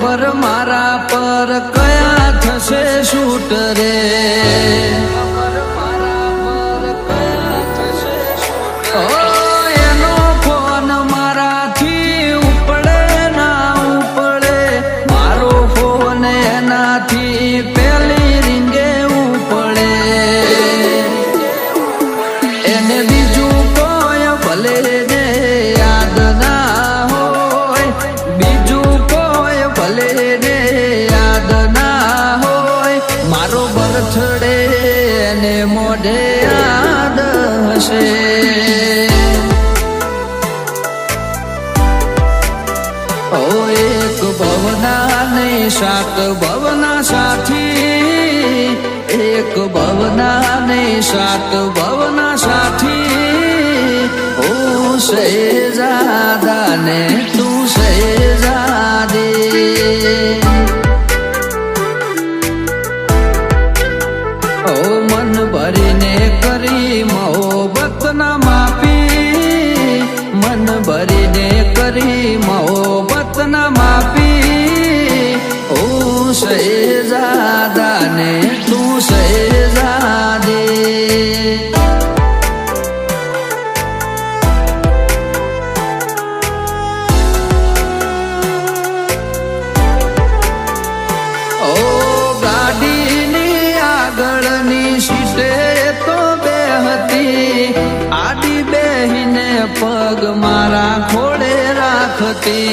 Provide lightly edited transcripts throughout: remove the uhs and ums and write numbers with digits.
ખબર મારા પર કયા થશે શૂટ રે એનો ફોન મારાથી ઉપડે ના ઉપડે મારો ફોન એનાથી પેલી રીંગે ઉપડે એને બીજું કોઈ ભલે ને યાદ ના હોય બીજું કોઈ ભલે ને યાદ ના હોય મારો બર્થડે એને મોઢે યાદ હશે એક ભવના નહીં સાત ભવના સાથી એક ભવના નહીં સાત ભવના સાથી હું શહેજાદા ને તું શહેજાદી મન ભરીને કરી મોહબ્બત ના માપી મન ભરીને કરી મોહબ્બત ના માપી હું શહેજાદા ને તું શહેજાદી ગાડીની આગળની સીટે તો બે હતી આડી બેહીને પગ મારા ખોળે રાખતી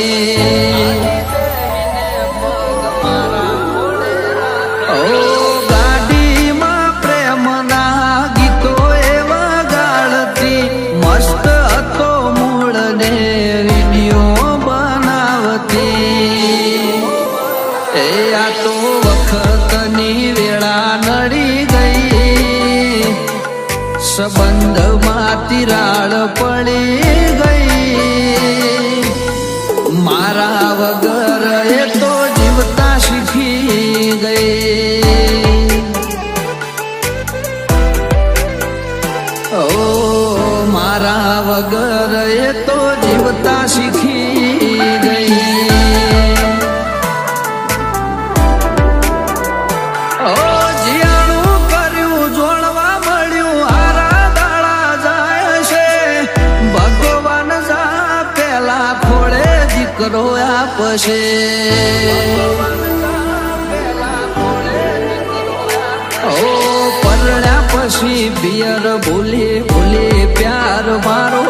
ગાડીમાં પ્રેમના ગીતો એવા ગાળતી મસ્ત હતો મૂળ ને વિડીયો બનાવતી એ આ તો વખતની વેળા નડી ગઈ સંબંધમાં તિરાડ પડી ગઈ મારા વગર એ તો જીવતા શીખી ગઈ ઓ મારા વગર એ તો જીવતા શીખી ગઈ રોયા પછી ઓ પરણ્યા પછી પિયર ભૂલી ભૂલી પ્યાર મારો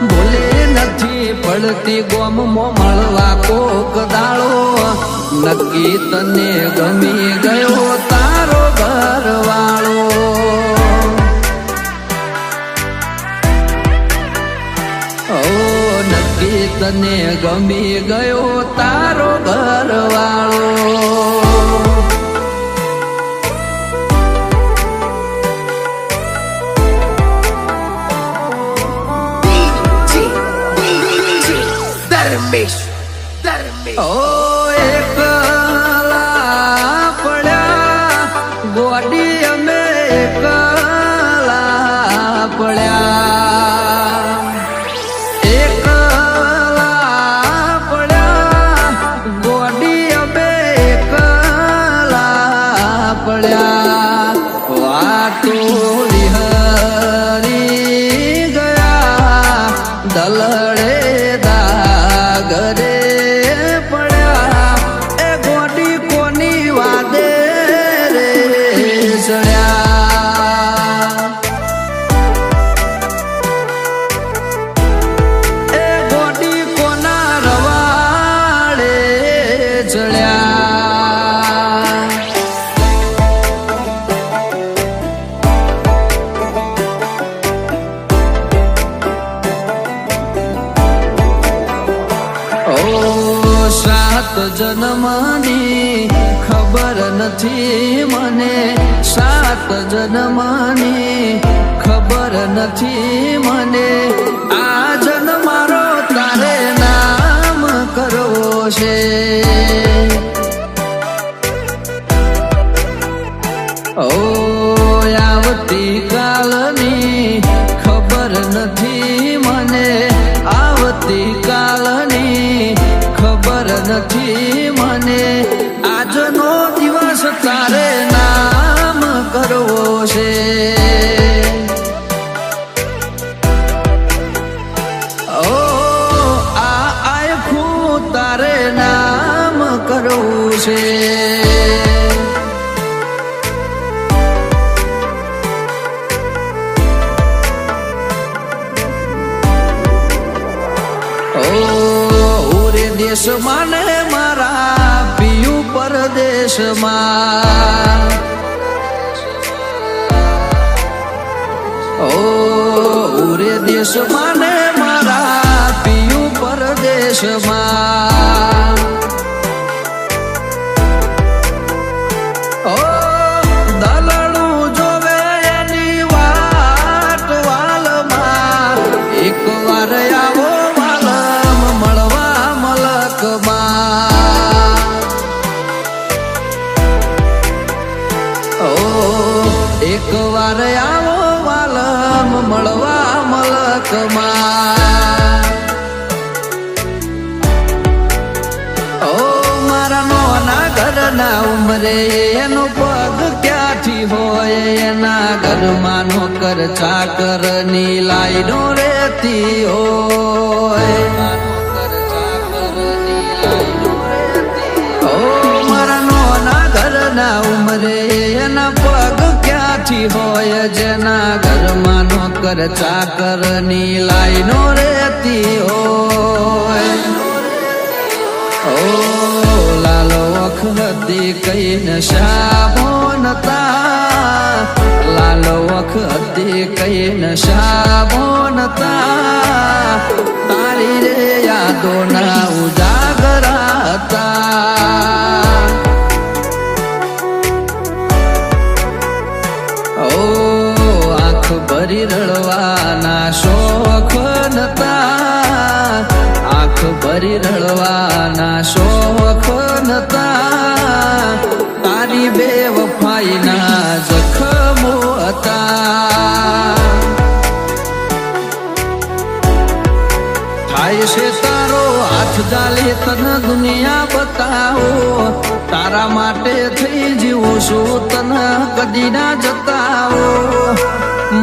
ભૂલે નથી પડતી ગોમમાં મળવા કોક દાળો નક્કી તને ગમી ગયો તારો ઘરવાળો તને ગમી ગયો તારો ઘરવાળો ઓ એકલા પડ્યા ગોડી અમે એકલા પડ્યા વાતો વિહરી ગયા દલડે દાગરે પડ્યા એ ગોડી કોની વાદે રે ચડ્યા એ ગોડી કોના રવાડે ચડ્યા સાત જન્મની ખબર નથી મને સાત જન્મની ખબર નથી મને આ જન્મ મારો તારે નામ કરવો છે ઓ આવતી કાલની ખબર નથી મને આવતી કાલની ખબર નથી નથી મને આજનો દિવસ તારે નામ કરવો છે. ઓ આ આખું તારે નામ કરવું છે. દેશમાં ને મારા પિયું પરદેશમાં. ઓ ઉરે દેશમાં ને મારા પિયું પરદેશમાં. ઓ દલડું જોવે એની વાટ વાલમાં એક વાર આવો એક વાર આવો વાલમ મળવા મલકમાં. ઓ મારા નોના ઘરના ઉમરે એનો પગ ક્યાંથી હોય એના ઘરમાં નોકર ચાકર ની લાઈનો રહેતી હોય. ઘરના ઉમરે એના પગ ક્યાંથી હોય જેના ઘરમાં નોકર ચાકર ની લાઈનો રહેતી હોય. ઓ લાલો વખતી કઈ નશા બોનતા, લાલો વખતી કઈ નશા બોનતા તારી રે યાદોના ઉજાગરા હતા. ભરી રડવાના શોખ નતા, આંખ ભરી રડવાના શોખ નતા તારી બેવફાઈના જખમો હતા. થાય છે તારો હાથ જાલી તને દુનિયા બતાવો, તારા માટે થઈ જીવું છું તને કદી ના જતાવો.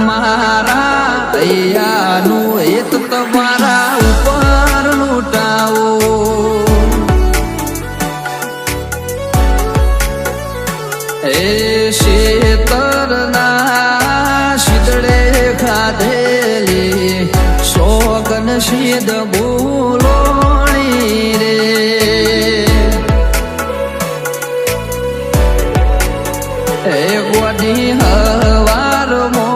મારા અહીંયાનું એક તમારા ઉપર લૂંટાવો. એ શેતરના શીદડે ખાધેલી સોગન શીદ બોલોણી રે. એ ગોડી હવારમો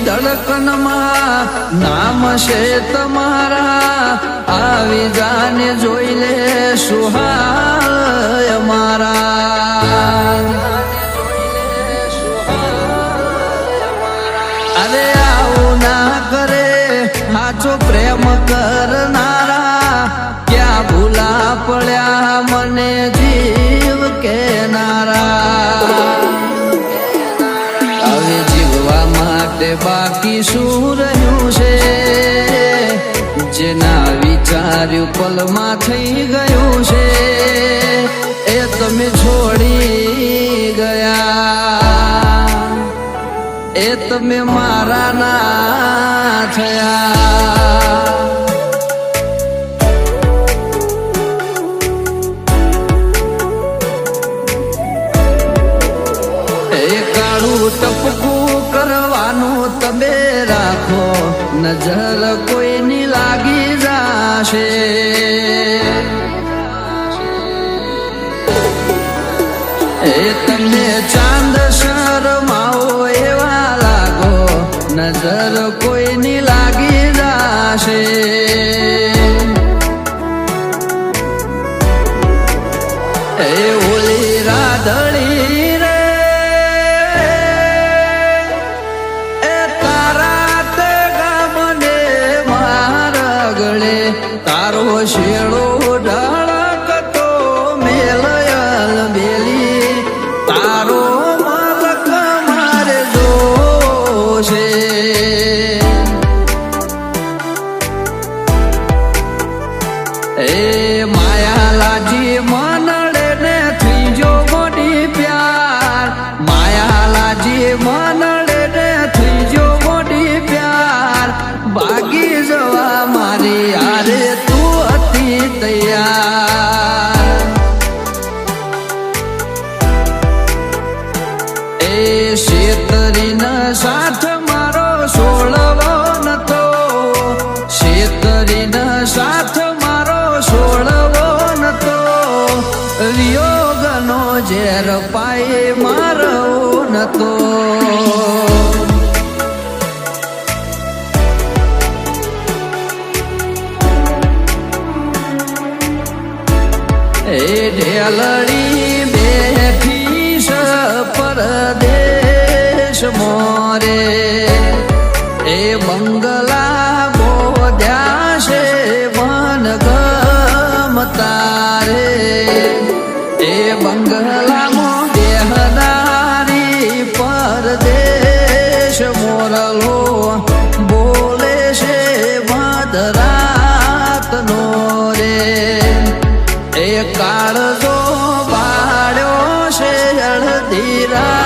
ધડકનમાં નામ છે તમારા, આવી જાને જોઈ લે સુહાય મારા. અરે આવું ના કરે સાચો પ્રેમ કરનારા, ક્યાં ભૂલા પડ્યા મને જીવ કેનારા. હવે જીવવા માટે બાકી શું રહ્યું છે, જેના વિચાર્યું પલમાં થઈ ગયું છે એ તમે છોડી ગયા, એ તમે મારા ના થયા. એ કાળું ટપકું કરવાનું તમે રાખો, નજર કોઈની લાગી જાશે. એ તમને ચાંદ શરમાવો એવા લાગો, નજર કોઈની લાગી જાશે. એ ઓલી રાધળી રે એ તારા તે ગામને મારા ગળે તારો શેડો ઢળકતો મેલયલ બેલી તારો માલક મારે જોશે એ માયા લાજી મનડે ને થઈજો મોટી પ્યાર માયા લાજી મનડે ને થઈજો મોટી પ્યાર ભાગી જવા મારી હારે તું હતી તૈયાર એ શેતરીના સાથ મારો સોળવો નતો શેતરીના સાથ છોડવો નતો વિયોગનો ઝેર પાયે મારવો નતો એ ઢેલડી બેઠી સ પરદેશ મોરે એ બંગલા બોધ્યા છે વન તારે એ બંગલામાં બેહદારી પરદેશ મોરલો બોલે છે મધરાતનો રે એ કાળજો બાળ્યો છે અડધી રાત